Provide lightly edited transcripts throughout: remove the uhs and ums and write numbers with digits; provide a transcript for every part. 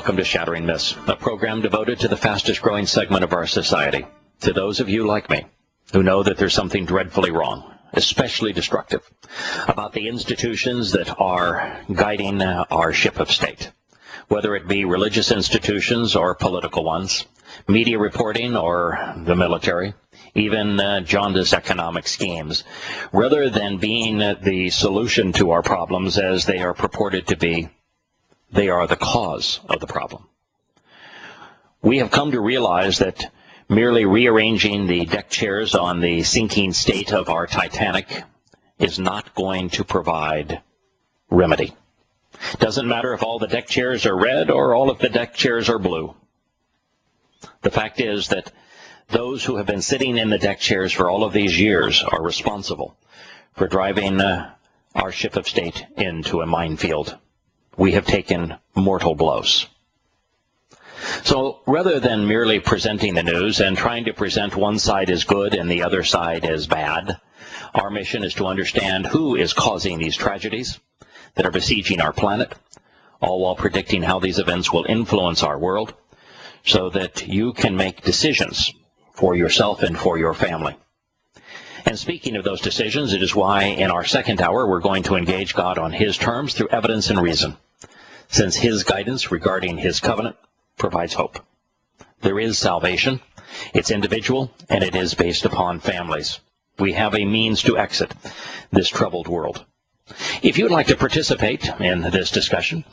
Welcome to Shattering Myths, a program devoted to the fastest growing segment of our society. To those of you like me who know that there's something dreadfully wrong, especially destructive, about the institutions that are guiding our ship of state, whether it be religious institutions or political ones, media reporting or the military, even jaundiced economic schemes, rather than being the solution to our problems as they are purported to be. They are the cause of the problem. We have come to realize that merely rearranging the deck chairs on the sinking state of our Titanic is not going to provide remedy. Doesn't matter if all the deck chairs are red or all of the deck chairs are blue. The fact is that those who have been sitting in the deck chairs for all of these years are responsible for driving our ship of state into a minefield. We have taken mortal blows. So rather than merely presenting the news and trying to present one side as good and the other side as bad, our mission is to understand who is causing these tragedies that are besieging our planet, all while predicting how these events will influence our world so that you can make decisions for yourself and for your family. And speaking of those decisions, it is why in our second hour we're going to engage God on His terms through evidence and reason, since His guidance regarding His covenant provides hope. There is salvation, it's individual, and it is based upon families. We have a means to exit this troubled world. If you would like to participate in this discussion,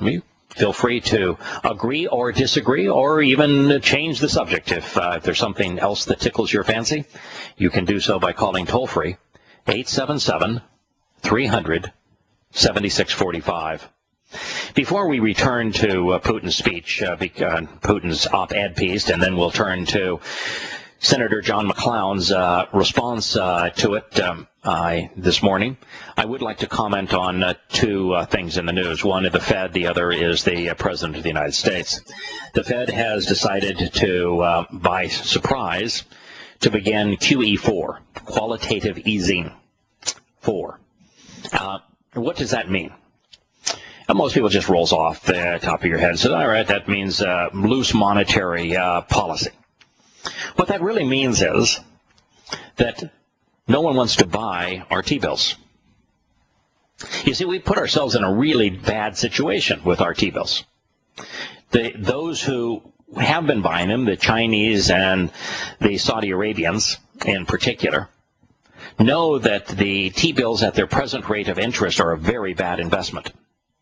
feel free to agree or disagree or even change the subject. If there's something else that tickles your fancy, you can do so by calling toll-free 877-300-7645. Before we return to Putin's speech, Putin's op-ed piece, and then we'll turn to Senator John McClown's response to it this morning, I would like to comment on two things in the news. One is the Fed, the other is the President of the United States. The Fed has decided to, by surprise, to begin QE4, qualitative easing 4. What does that mean? Most people just rolls off the top of your head and says, all right, that means loose monetary policy. What that really means is that no one wants to buy our T-bills. You see, we put ourselves in a really bad situation with our T-bills. Those who have been buying them, the Chinese and the Saudi Arabians in particular, know that the T-bills at their present rate of interest are a very bad investment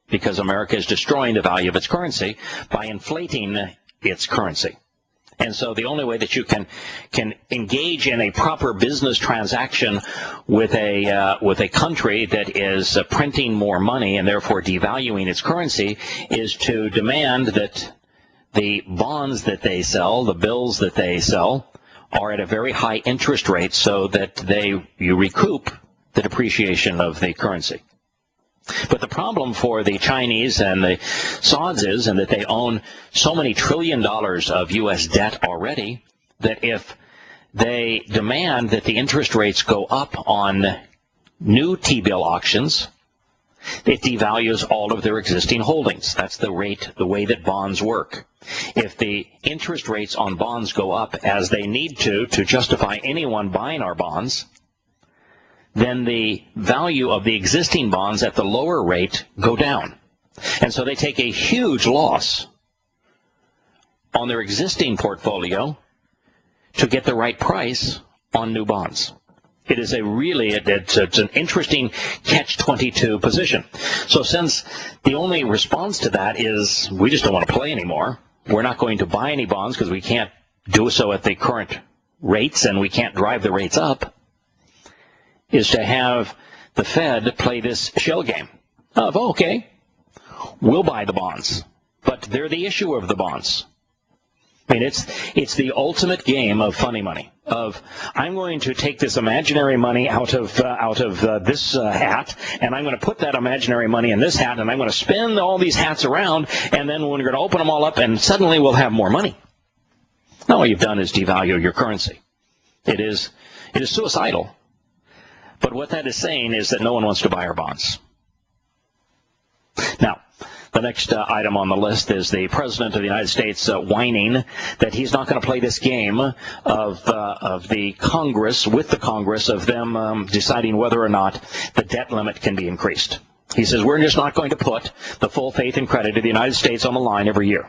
because America is destroying the value of its currency by inflating its currency. And so the only way that you can engage in a proper business transaction with a country that is printing more money and therefore devaluing its currency is to demand that the bonds that they sell, the bills that they sell, are at a very high interest rate so that you recoup the depreciation of the currency. But the problem for the Chinese and the Sauds is that they own so many $1 trillion of U.S. debt already that if they demand that the interest rates go up on new T-bill auctions, it devalues all of their existing holdings. That's the way that bonds work. If the interest rates on bonds go up as they need to justify anyone buying our bonds, then the value of the existing bonds at the lower rate go down. And so they take a huge loss on their existing portfolio to get the right price on new bonds. It is it's an interesting catch-22 position. So since the only response to that is we just don't want to play anymore, we're not going to buy any bonds because we can't do so at the current rates and we can't drive the rates up, is to have the Fed play this shell game of, okay, we'll buy the bonds, but they're the issuer of the bonds. I mean, it's the ultimate game of funny money, of I'm going to take this imaginary money out of this hat, and I'm going to put that imaginary money in this hat, and I'm going to spin all these hats around, and then we're going to open them all up, and suddenly we'll have more money. Now what you've done is devalue your currency. It is suicidal. But what that is saying is that no one wants to buy our bonds. Now, The next item on the list is the President of the United States whining that he's not going to play this game of the Congress, with the Congress, of them deciding whether or not the debt limit can be increased. He says, we're just not going to put the full faith and credit of the United States on the line every year.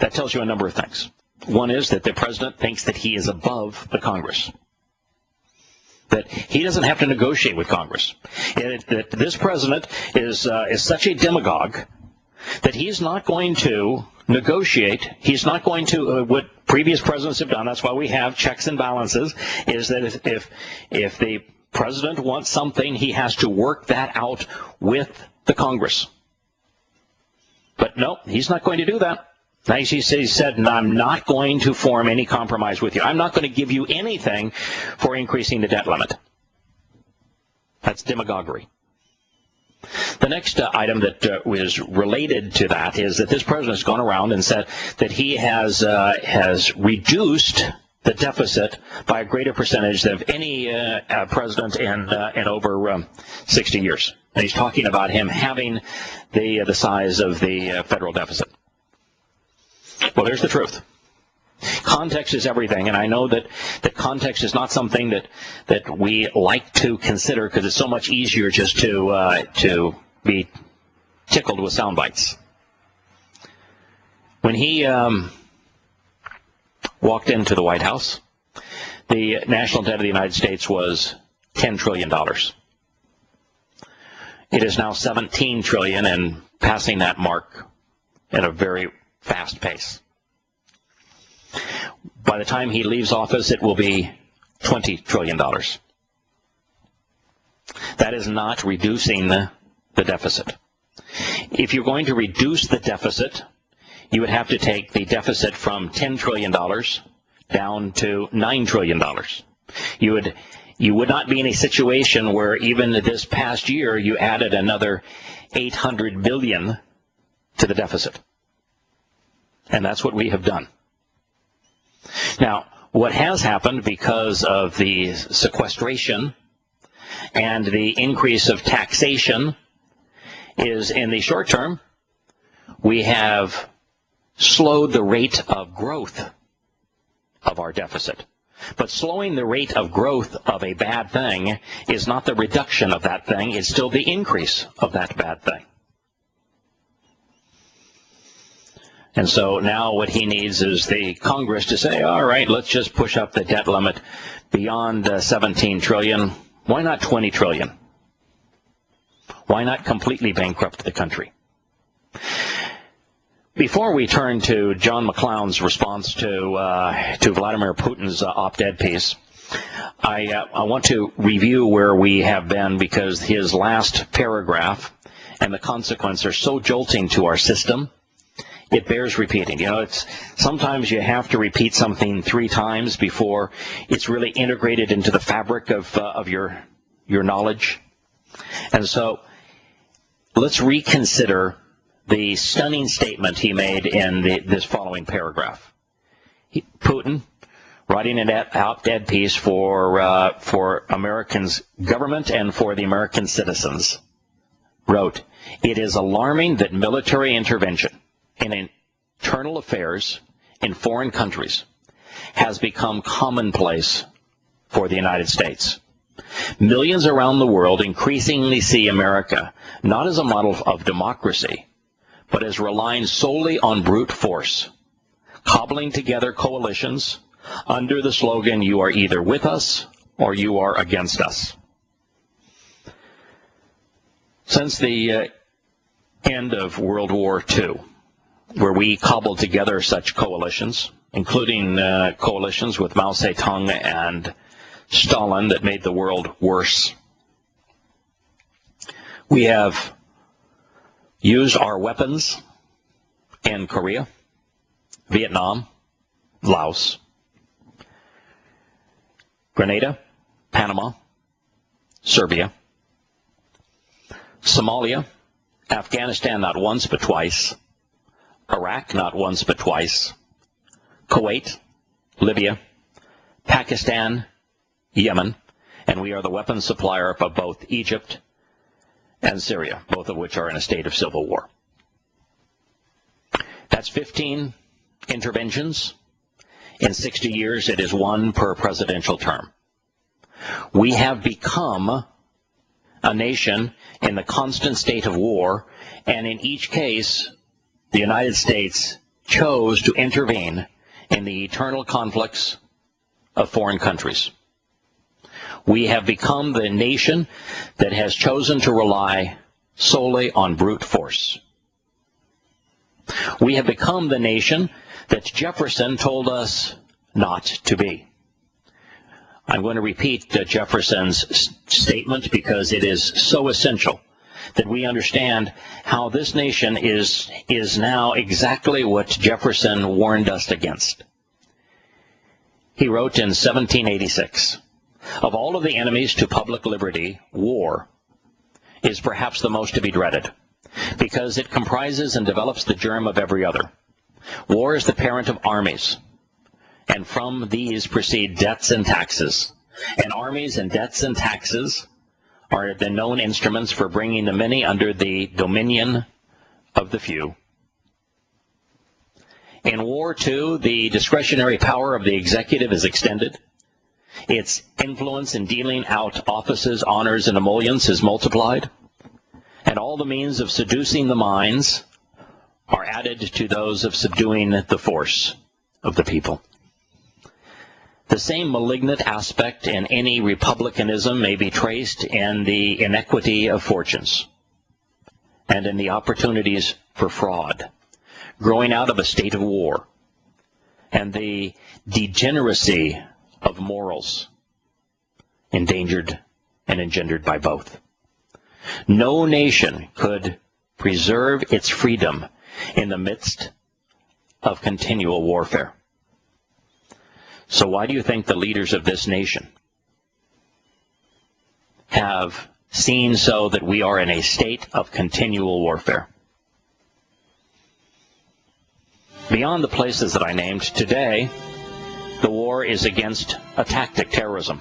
That tells you a number of things. One is that the President thinks that he is above the Congress, that he doesn't have to negotiate with Congress, that this president is such a demagogue that he's not going to negotiate. He's not going to, what previous presidents have done, that's why we have checks and balances, is that if the president wants something, he has to work that out with the Congress. But no, he's not going to do that. He said, I'm not going to form any compromise with you. I'm not going to give you anything for increasing the debt limit. That's demagoguery. The next item that was related to that is that this president has gone around and said that he has reduced the deficit by a greater percentage than any president in over 60 years. And he's talking about him having the size of the federal deficit. Well, there's the truth. Context is everything, and I know that context is not something that we like to consider because it's so much easier just to be tickled with sound bites. When he walked into the White House, the national debt of the United States was $10 trillion. It is now $17 trillion and passing that mark at a very fast pace. By the time he leaves office, it will be $20 trillion. That is not reducing the deficit. If you're going to reduce the deficit, you would have to take the deficit from $10 trillion down to $9 trillion. You would not be in a situation where even this past year you added another $800 billion to the deficit. And that's what we have done. Now, what has happened because of the sequestration and the increase of taxation is, in the short term, we have slowed the rate of growth of our deficit. But slowing the rate of growth of a bad thing is not the reduction of that thing, it's still the increase of that bad thing. And so now what he needs is the Congress to say, all right, let's just push up the debt limit beyond 17 trillion. Why not 20 trillion? Why not completely bankrupt the country? Before we turn to John McClown's response to Vladimir Putin's op-ed piece, I want to review where we have been because his last paragraph and the consequences are so jolting to our system. It bears repeating. You know, sometimes you have to repeat something 3 times before it's really integrated into the fabric of your knowledge. And so let's reconsider the stunning statement he made in this following paragraph. Putin, writing an op-ed piece for Americans' government and for the American citizens, wrote, "It is alarming that military intervention in internal affairs in foreign countries has become commonplace for the United States. Millions around the world increasingly see America not as a model of democracy, but as relying solely on brute force, cobbling together coalitions under the slogan, you are either with us or you are against us." Since the end of World War II, where we cobbled together such coalitions, including coalitions with Mao Zedong and Stalin that made the world worse, we have used our weapons in Korea, Vietnam, Laos, Grenada, Panama, Serbia, Somalia, Afghanistan not once but twice, Iraq not once but twice, Kuwait, Libya, Pakistan, Yemen, and we are the weapons supplier of both Egypt and Syria, both of which are in a state of civil war. That's 15 interventions. In 60 years, it is one per presidential term. We have become a nation in the constant state of war, and in each case, the United States chose to intervene in the eternal conflicts of foreign countries. We have become the nation that has chosen to rely solely on brute force. We have become the nation that Jefferson told us not to be. I'm going to repeat Jefferson's statement because it is so essential that we understand how this nation is now exactly what Jefferson warned us against. He wrote in 1786, "Of all of the enemies to public liberty, war is perhaps the most to be dreaded, because it comprises and develops the germ of every other. War is the parent of armies, and from these proceed debts and taxes. And armies and debts and taxes are the known instruments for bringing the many under the dominion of the few. In war, too, the discretionary power of the executive is extended. Its influence in dealing out offices, honors, and emoluments is multiplied. And all the means of seducing the minds are added to those of subduing the force of the people." The same malignant aspect in any republicanism may be traced in the inequity of fortunes and in the opportunities for fraud growing out of a state of war, and the degeneracy of morals endangered and engendered by both. No nation could preserve its freedom in the midst of continual warfare. So why do you think the leaders of this nation have seen so that we are in a state of continual warfare? Beyond the places that I named, today the war is against a tactic, terrorism.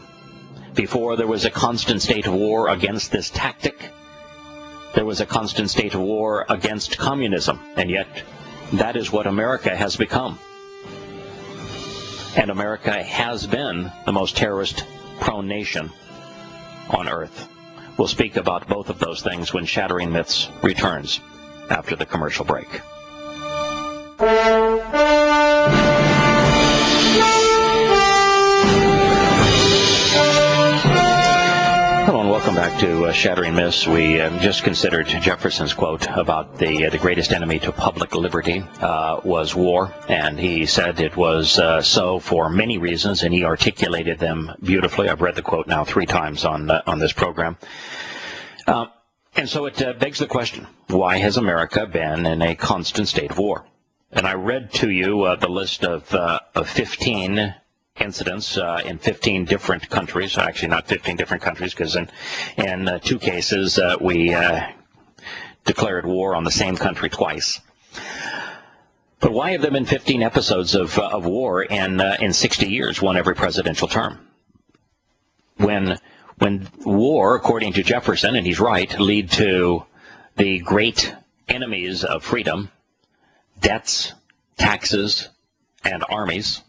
Before there was a constant state of war against this tactic, there was a constant state of war against communism, and yet that is what America has become. And America has been the most terrorist-prone nation on earth. We'll speak about both of those things when Shattering Myths returns after the commercial break. Hello and welcome back to Shattering Myths. We just considered Jefferson's quote about the greatest enemy to public liberty was war, and he said it was so for many reasons, and he articulated them beautifully. I've read the quote now 3 times on this program. And so it begs the question, why has America been in a constant state of war? And I read to you the list of 15 incidents in 15 different countries. Actually, not 15 different countries, because in 2 cases we declared war on the same country twice. But why have there been 15 episodes of war in 60 years, one every presidential term? When war, according to Jefferson, and he's right, lead to the great enemies of freedom, debts, taxes, and armies,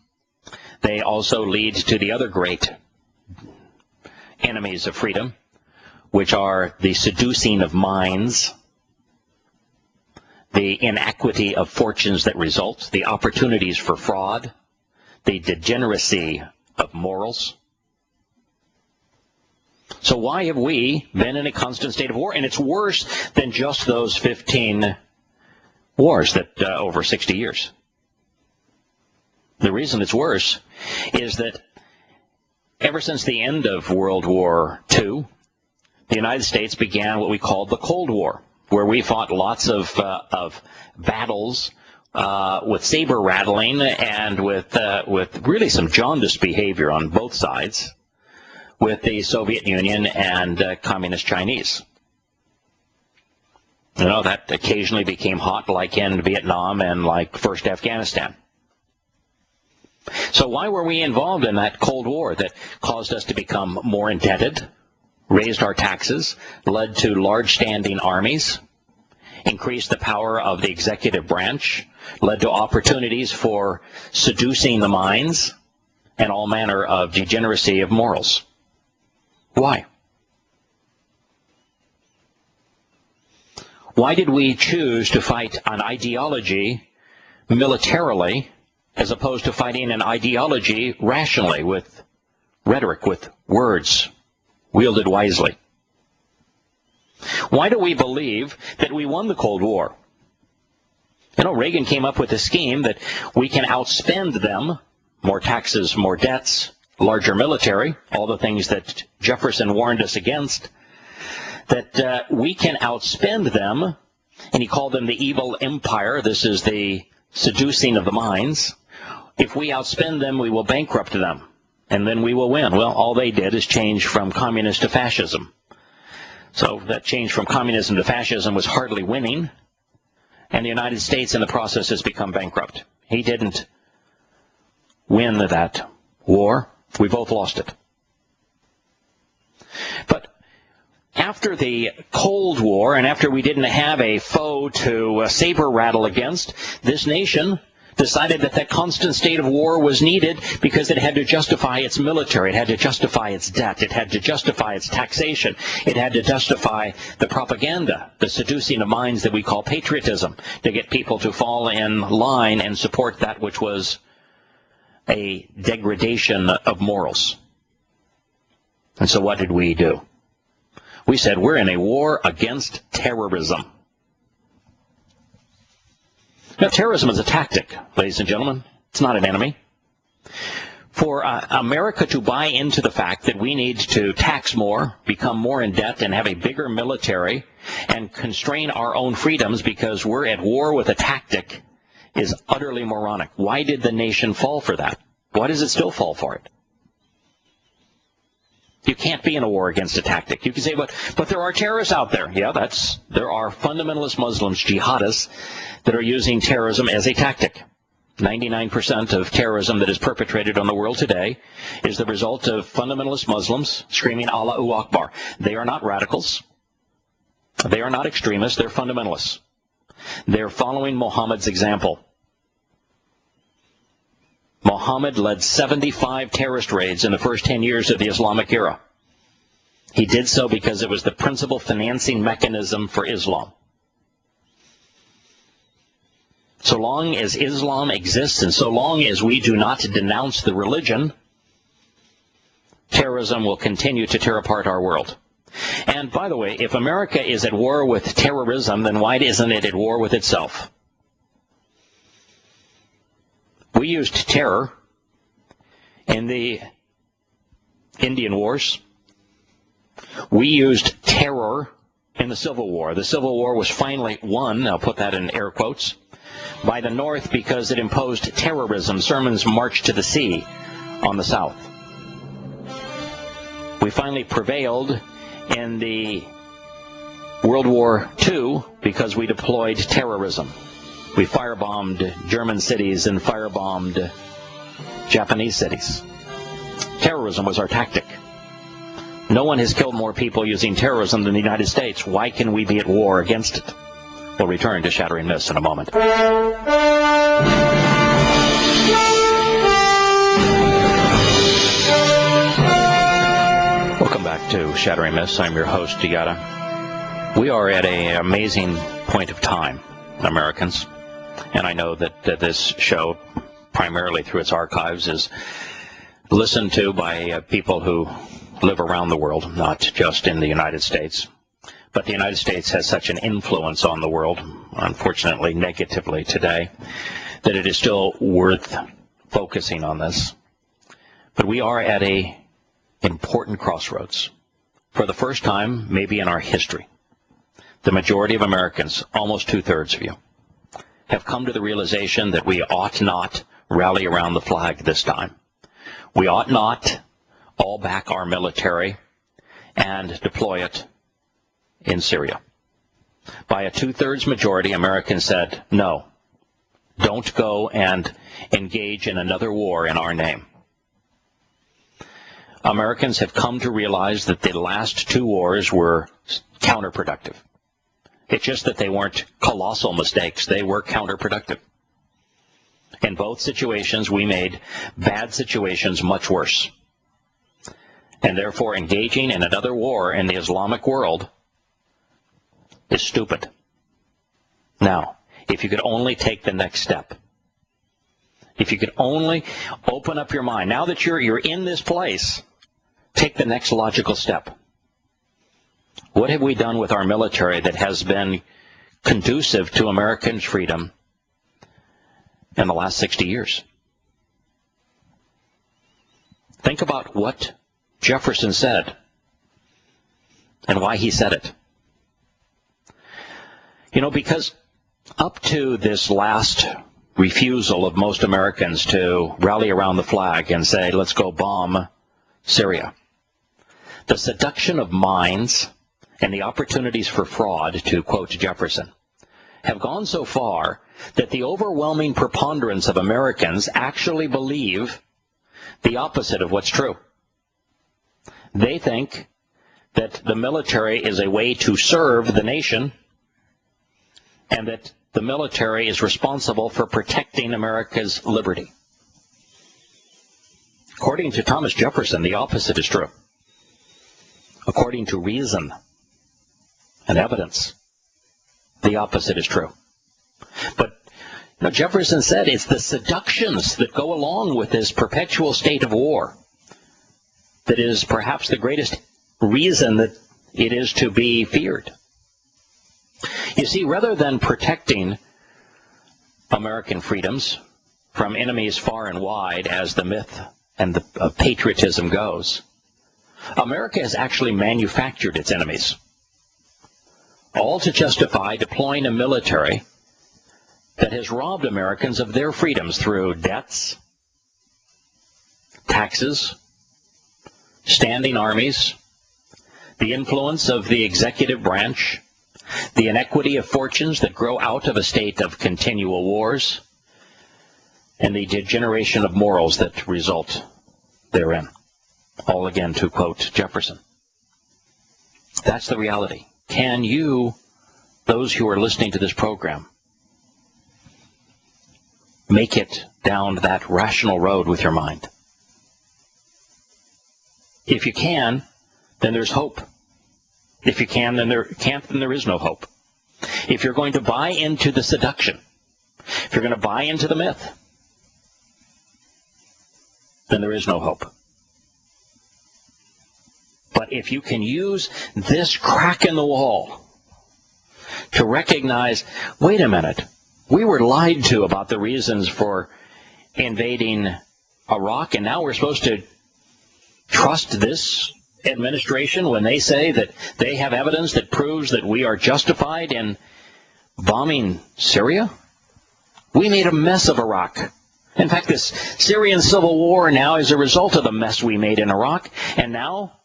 they also lead to the other great enemies of freedom, which are the seducing of minds, the inequity of fortunes that result, the opportunities for fraud, the degeneracy of morals. So why have we been in a constant state of war? And it's worse than just those 15 wars that over 60 years. The reason it's worse is that ever since the end of World War II, the United States began what we called the Cold War, where we fought lots of battles with saber rattling and with really some jaundiced behavior on both sides with the Soviet Union and Communist Chinese. You know, that occasionally became hot, like in Vietnam and like first Afghanistan. So why were we involved in that Cold War that caused us to become more indebted, raised our taxes, led to large standing armies, increased the power of the executive branch, led to opportunities for seducing the minds, and all manner of degeneracy of morals. Why? Why did we choose to fight an ideology militarily as opposed to fighting an ideology rationally, with rhetoric, with words wielded wisely? Why do we believe that we won the Cold War? You know, Reagan came up with a scheme that we can outspend them, more taxes, more debts, larger military, all the things that Jefferson warned us against, that we can outspend them, and he called them the evil empire. This is the seducing of the minds. If we outspend them, we will bankrupt them, and then we will win. Well, all they did is change from communist to fascism. So that change from communism to fascism was hardly winning, and the United States in the process has become bankrupt. He didn't win that war. We both lost it. But after the Cold War, and after we didn't have a foe to saber rattle against, this nation decided that that constant state of war was needed because it had to justify its military, it had to justify its debt, it had to justify its taxation, it had to justify the propaganda, the seducing of minds that we call patriotism, to get people to fall in line and support that which was a degradation of morals. And so what did we do? We said, we're in a war against terrorism. Now, terrorism is a tactic, ladies and gentlemen. It's not an enemy. For America to buy into the fact that we need to tax more, become more in debt, and have a bigger military, and constrain our own freedoms because we're at war with a tactic is utterly moronic. Why did the nation fall for that? Why does it still fall for it? You can't be in a war against a tactic. You can say, but there are terrorists out there. Yeah, there are fundamentalist Muslims, jihadists, that are using terrorism as a tactic. 99% of terrorism that is perpetrated on the world today is the result of fundamentalist Muslims screaming Allahu Akbar. They are not radicals. They are not extremists. They're fundamentalists. They're following Muhammad's example. Muhammad led 75 terrorist raids in the first 10 years of the Islamic era. He did so because it was the principal financing mechanism for Islam. So long as Islam exists and so long as we do not denounce the religion, terrorism will continue to tear apart our world. And by the way, if America is at war with terrorism, then why isn't it at war with itself? We used terror in the Indian Wars. We used terror in the Civil War. The Civil War was finally won, I'll put that in air quotes, by the North because it imposed terrorism. Sermons marched to the sea on the South. We finally prevailed in the World War II because we deployed terrorism. We firebombed German cities and firebombed Japanese cities. Terrorism was our tactic. No one has killed more people using terrorism than the United States. Why can we be at war against it? We'll return to Shattering Myths in a moment. Welcome back to Shattering Myths. I'm your host, Yahowah. We are at an amazing point of time, Americans. And I know that this show, primarily through its archives, is listened to by people who live around the world, not just in the United States. But the United States has such an influence on the world, unfortunately negatively today, that it is still worth focusing on this. But we are at an important crossroads. For the first time, maybe in our history, the majority of Americans, almost two-thirds of you, have come to the realization that we ought not rally around the flag this time. We ought not all back our military and deploy it in Syria. By a two-thirds majority, Americans said, no, don't go and engage in another war in our name. Americans have come to realize that the last two wars were counterproductive. It's just that they weren't colossal mistakes. They were counterproductive. In both situations, we made bad situations much worse. And therefore, engaging in another war in the Islamic world is stupid. Now, if you could only take the next step, if you could only open up your mind, now that you're in this place, take the next logical step. What have we done with our military that has been conducive to American freedom in the last 60 years? Think about what Jefferson said and why he said it. You know, because up to this last refusal of most Americans to rally around the flag and say, let's go bomb Syria, the seduction of minds and the opportunities for fraud, to quote Jefferson, have gone so far that the overwhelming preponderance of Americans actually believe the opposite of what's true. They think that the military is a way to serve the nation and that the military is responsible for protecting America's liberty. According to Thomas Jefferson, the opposite is true. According to reason and evidence, the opposite is true. But Jefferson said it's the seductions that go along with this perpetual state of war that is perhaps the greatest reason that it is to be feared. You see, rather than protecting American freedoms from enemies far and wide, as the myth and of patriotism goes, America has actually manufactured its enemies, all to justify deploying a military that has robbed Americans of their freedoms through debts, taxes, standing armies, the influence of the executive branch, the inequity of fortunes that grow out of a state of continual wars, and the degeneration of morals that result therein. All again to quote Jefferson. That's the reality. Can you, those who are listening to this program, make it down that rational road with your mind? If you can, then there's hope. If you can, then there can't, then there is no hope. If you're going to buy into the seduction, if you're going to buy into the myth, then there is no hope. But if you can use this crack in the wall to recognize, wait a minute, we were lied to about the reasons for invading Iraq, and now we're supposed to trust this administration when they say that they have evidence that proves that we are justified in bombing Syria? We made a mess of Iraq. In fact, this Syrian civil war now is a result of the mess we made in Iraq, and now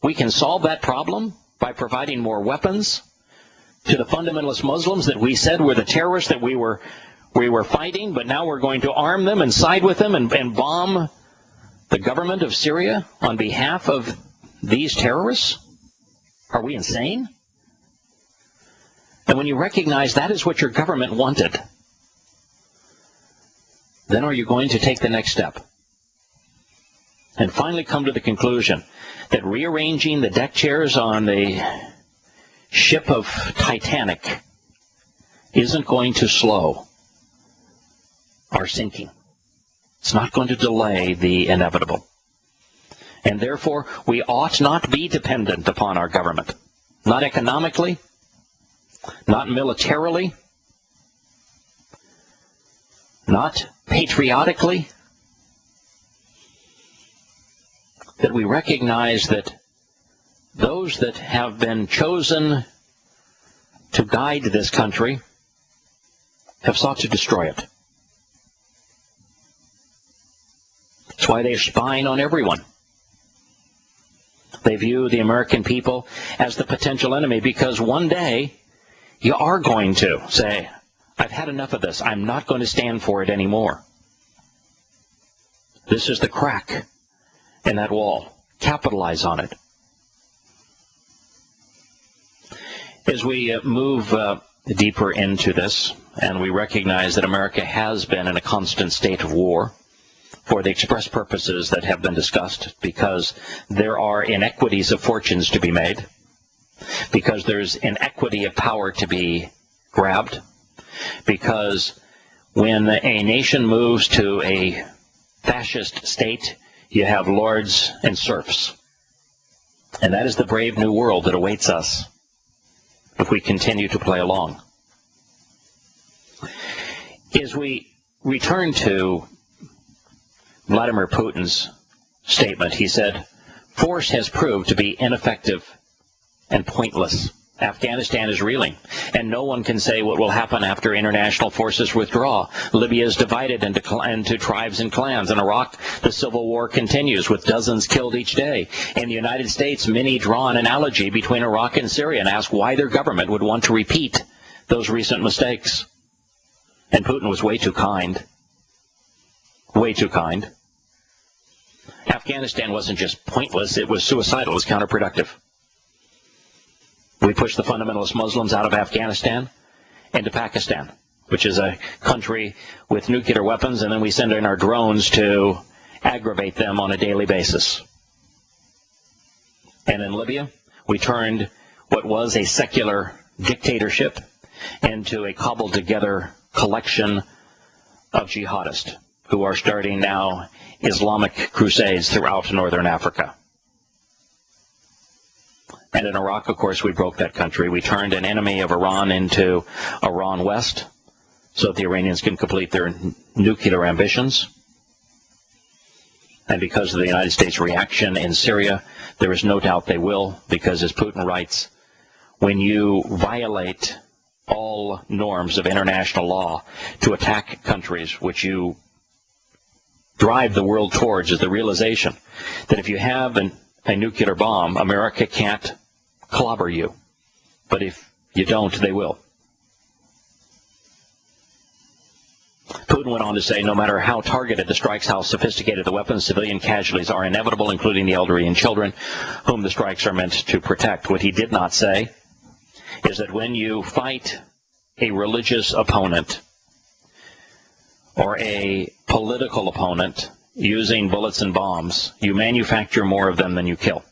we can solve that problem by providing more weapons to the fundamentalist Muslims that we said were the terrorists that we were fighting, but now we're going to arm them and side with them and bomb the government of Syria on behalf of these terrorists? Are we insane? And when you recognize that is what your government wanted, then are you going to take the next step and finally come to the conclusion that rearranging the deck chairs on the ship of Titanic isn't going to slow our sinking? It's not going to delay the inevitable. And therefore, we ought not be dependent upon our government. Not economically, not militarily, not patriotically. That we recognize that those that have been chosen to guide this country have sought to destroy it. That's why they're spying on everyone. They view the American people as the potential enemy because one day you are going to say, I've had enough of this. I'm not going to stand for it anymore. This is the crack in that wall. capitalize on it. As we move deeper into this, and we recognize that America has been in a constant state of war for the express purposes that have been discussed, because there are inequities of fortunes to be made, because there's inequity of power to be grabbed, because when a nation moves to a fascist state, you have lords and serfs. And that is the brave new world that awaits us if we continue to play along. As we return to Vladimir Putin's statement, he said, "Force has proved to be ineffective and pointless. Afghanistan is reeling, and no one can say what will happen after international forces withdraw. Libya is divided into tribes and clans. In Iraq, the civil war continues with dozens killed each day. In the United States, many draw an analogy between Iraq and Syria and ask why their government would want to repeat those recent mistakes." And Putin was way too kind. Way too kind. Afghanistan wasn't just pointless, it was suicidal, it was counterproductive. We pushed the fundamentalist Muslims out of Afghanistan into Pakistan, which is a country with nuclear weapons, and then we send in our drones to aggravate them on a daily basis. And in Libya, we turned what was a secular dictatorship into a cobbled-together collection of jihadists who are starting now Islamic crusades throughout northern Africa. And in Iraq, of course, we broke that country. We turned an enemy of Iran into Iran West so that the Iranians can complete their nuclear ambitions. And because of the United States reaction in Syria, there is no doubt they will, because as Putin writes, when you violate all norms of international law to attack countries which you drive the world towards, is the realization that if you have a nuclear bomb, America can't clobber you. But if you don't, they will. Putin went on to say, no matter how targeted the strikes, how sophisticated the weapons, civilian casualties are inevitable, including the elderly and children, whom the strikes are meant to protect. What he did not say is that when you fight a religious opponent or a political opponent using bullets and bombs, you manufacture more of them than you kill.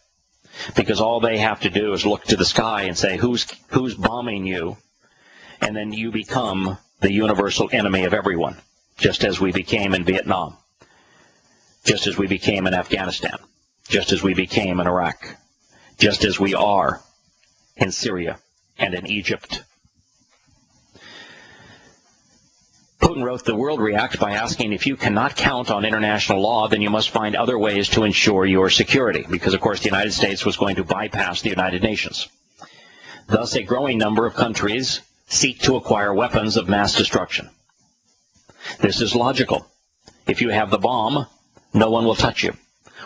Because all they have to do is look to the sky and say, who's bombing you? And then you become the universal enemy of everyone, just as we became in Vietnam, just as we became in Afghanistan, just as we became in Iraq, just as we are in Syria and in Egypt. Putin wrote, the world reacts by asking, if you cannot count on international law, then you must find other ways to ensure your security, because, of course, the United States was going to bypass the United Nations. Thus, a growing number of countries seek to acquire weapons of mass destruction. This is logical. If you have the bomb, no one will touch you.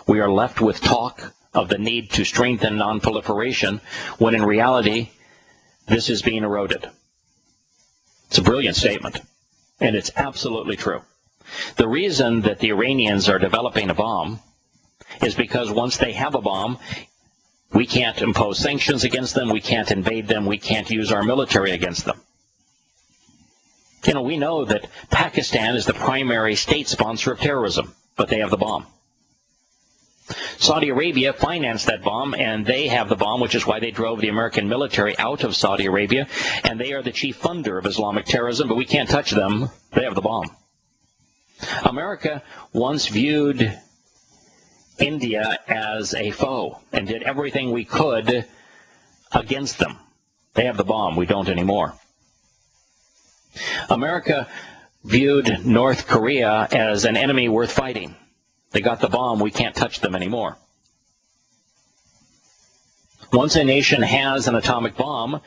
We are left with talk of the need to strengthen non-proliferation, when in reality, this is being eroded. It's a brilliant statement. And it's absolutely true. The reason that the Iranians are developing a bomb is because once they have a bomb, we can't impose sanctions against them, we can't invade them, we can't use our military against them. You know, we know that Pakistan is the primary state sponsor of terrorism, but they have the bomb. Saudi Arabia financed that bomb, and they have the bomb, which is why they drove the American military out of Saudi Arabia, and they are the chief funder of Islamic terrorism, but we can't touch them. They have the bomb. America once viewed India as a foe and did everything we could against them. They have the bomb. We don't anymore. America viewed North Korea as an enemy worth fighting. They got the bomb. We can't touch them anymore. Once a nation has an atomic bomb,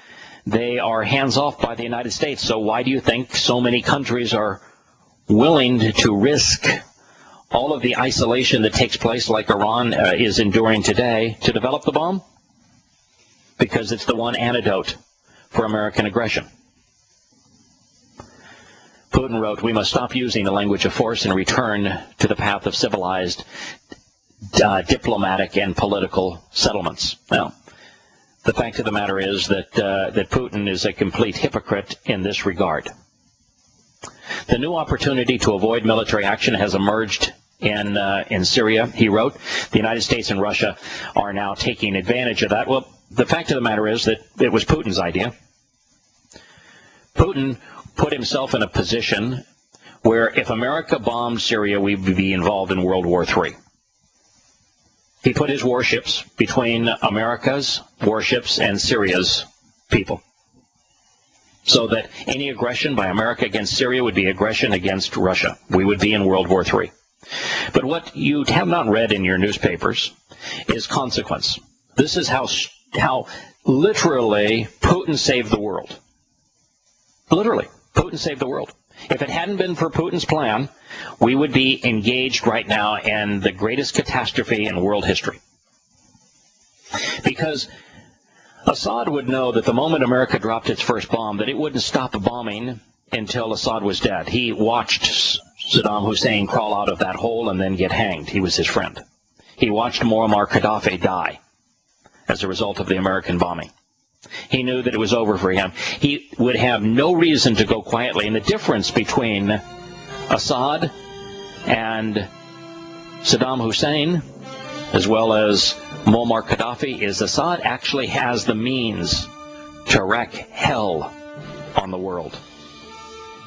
they are hands off by the United States. So why do you think so many countries are willing to risk all of the isolation that takes place, like Iran is enduring today, to develop the bomb? Because it's the one antidote for American aggression. Putin wrote, we must stop using the language of force and return to the path of civilized diplomatic and political settlements. Now, the fact of the matter is that Putin is a complete hypocrite in this regard. The new opportunity to avoid military action has emerged in Syria, he wrote. The United States and Russia are now taking advantage of that. Well, the fact of the matter is that it was Putin's idea. Putin put himself in a position where if America bombed Syria, we would be involved in World War III. He put his warships between America's warships and Syria's people, so that any aggression by America against Syria would be aggression against Russia. We would be in World War III. But what you have not read in your newspapers is consequence. This is how literally Putin saved the world. Literally, Putin saved the world. If it hadn't been for Putin's plan, we would be engaged right now in the greatest catastrophe in world history. Because Assad would know that the moment America dropped its first bomb, that it wouldn't stop bombing until Assad was dead. He watched Saddam Hussein crawl out of that hole and then get hanged. He was his friend. He watched Muammar Gaddafi die as a result of the American bombing. He knew that it was over for him. He would have no reason to go quietly. And the difference between Assad and Saddam Hussein, as well as Muammar Gaddafi, is Assad actually has the means to wreak hell on the world.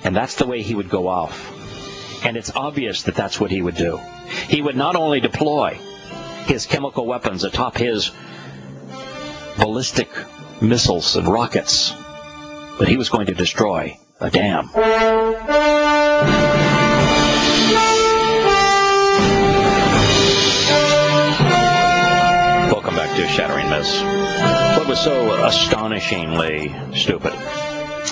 And that's the way he would go off. And it's obvious that that's what he would do. He would not only deploy his chemical weapons atop his ballistic missiles and rockets, but he was going to destroy a dam. Welcome back to Shattering Myths. What was so astonishingly stupid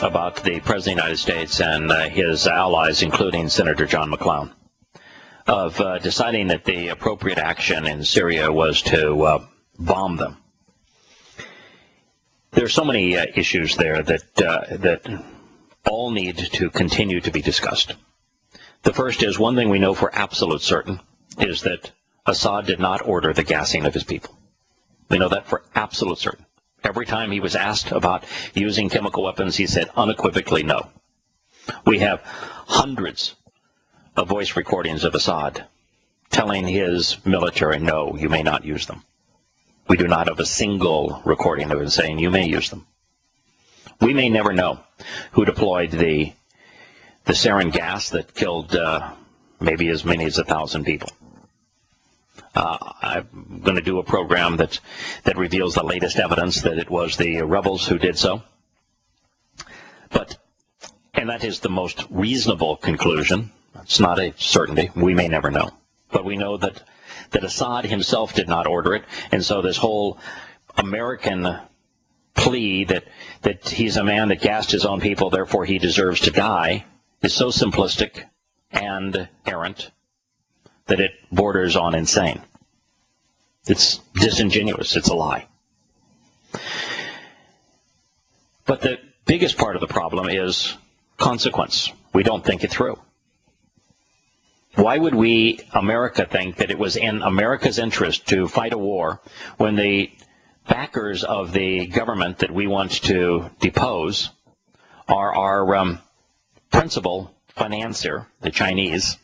about the President of the United States and his allies, including Senator John McClown, of deciding that the appropriate action in Syria was to bomb them? There are so many issues there that all need to continue to be discussed. The first is, one thing we know for absolute certain is that Assad did not order the gassing of his people. We know that for absolute certain. Every time he was asked about using chemical weapons, he said unequivocally no. We have hundreds of voice recordings of Assad telling his military, no, you may not use them. We do not have a single recording of him saying you may use them. We may never know who deployed the sarin gas that killed maybe as many as 1,000 people. I'm going to do a program that reveals the latest evidence that it was the rebels who did so. And that is the most reasonable conclusion. It's not a certainty. We may never know. But we know that Assad himself did not order it, and so this whole American plea that he's a man that gassed his own people, therefore he deserves to die, is so simplistic and errant that it borders on insane. It's disingenuous. It's a lie. But the biggest part of the problem is consequence. We don't think it through. Why would America, think that it was in America's interest to fight a war when the backers of the government that we want to depose are our principal financier, the Chinese,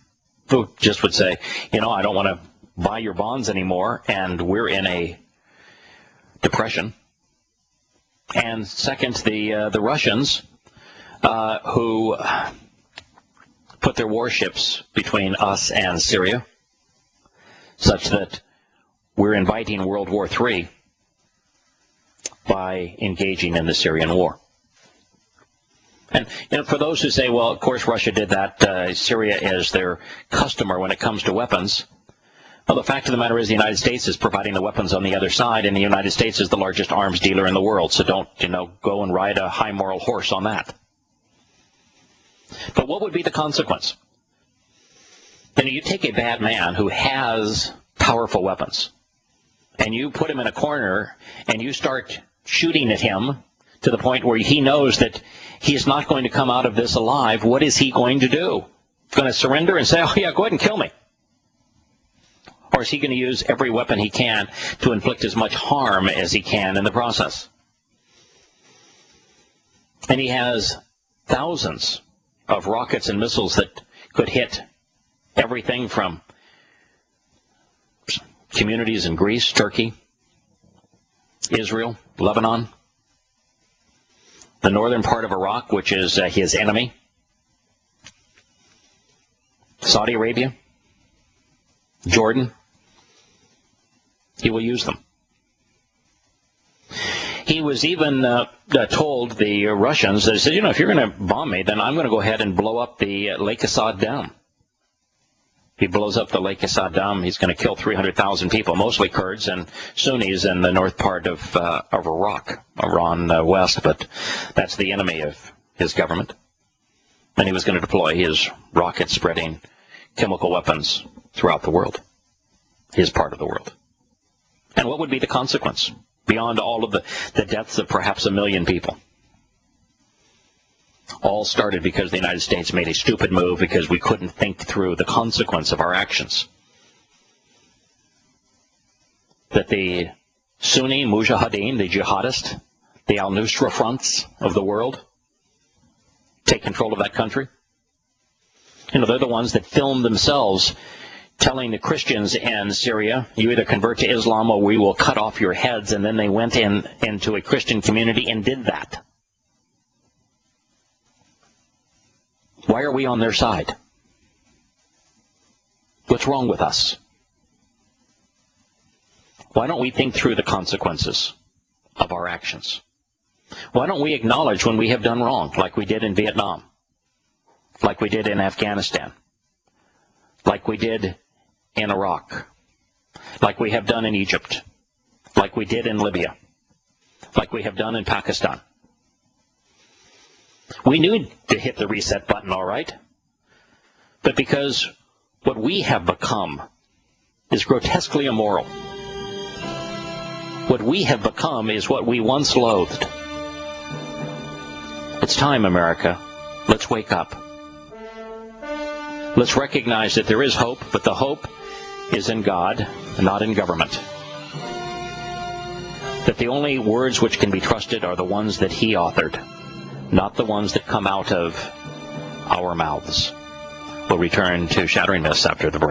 who just would say, I don't want to buy your bonds anymore, and we're in a depression. And second, the Russians, who put their warships between us and Syria, such that we're inviting World War III by engaging in the Syrian war. And for those who say, well, of course Russia did that, Syria is their customer when it comes to weapons. Well, the fact of the matter is the United States is providing the weapons on the other side, and the United States is the largest arms dealer in the world. So don't, go and ride a high moral horse on that. But what would be the consequence? You take a bad man who has powerful weapons, and you put him in a corner, and you start shooting at him to the point where he knows that he's not going to come out of this alive. What is he going to do? Going to surrender and say, oh, yeah, go ahead and kill me? Or course, he's going to use every weapon he can to inflict as much harm as he can in the process. And he has thousands of rockets and missiles that could hit everything from communities in Greece, Turkey, Israel, Lebanon, the northern part of Iraq, which is his enemy, Saudi Arabia, Jordan. He will use them. He was even told the Russians, they said, if you're going to bomb me, then I'm going to go ahead and blow up the Lake Assad Dam. He blows up the Lake Assad Dam. He's going to kill 300,000 people, mostly Kurds and Sunnis in the north part of Iraq, Iran west, but that's the enemy of his government. And he was going to deploy his rocket-spreading chemical weapons throughout the world, his part of the world. And what would be the consequence beyond all of the deaths of perhaps 1 million people? All started because the United States made a stupid move because we couldn't think through the consequence of our actions. That the Sunni Mujahideen, the jihadists, the al-Nusra fronts of the world, take control of that country. They're the ones that filmed themselves telling the Christians in Syria, you either convert to Islam or we will cut off your heads, and then they went into a Christian community and did that. Why are we on their side? What's wrong with us? Why don't we think through the consequences of our actions? Why don't we acknowledge when we have done wrong, like we did in Vietnam, like we did in Afghanistan, like we did in Iraq, like we have done in Egypt, like we did in Libya, like we have done in Pakistan? We knew to hit the reset button, all right, but because what we have become is grotesquely immoral. What we have become is what we once loathed. It's time, America. Let's wake up. Let's recognize that there is hope, but the hope is in God, not in government. That the only words which can be trusted are the ones that He authored, not the ones that come out of our mouths. We'll return to Shattering Myths after the break.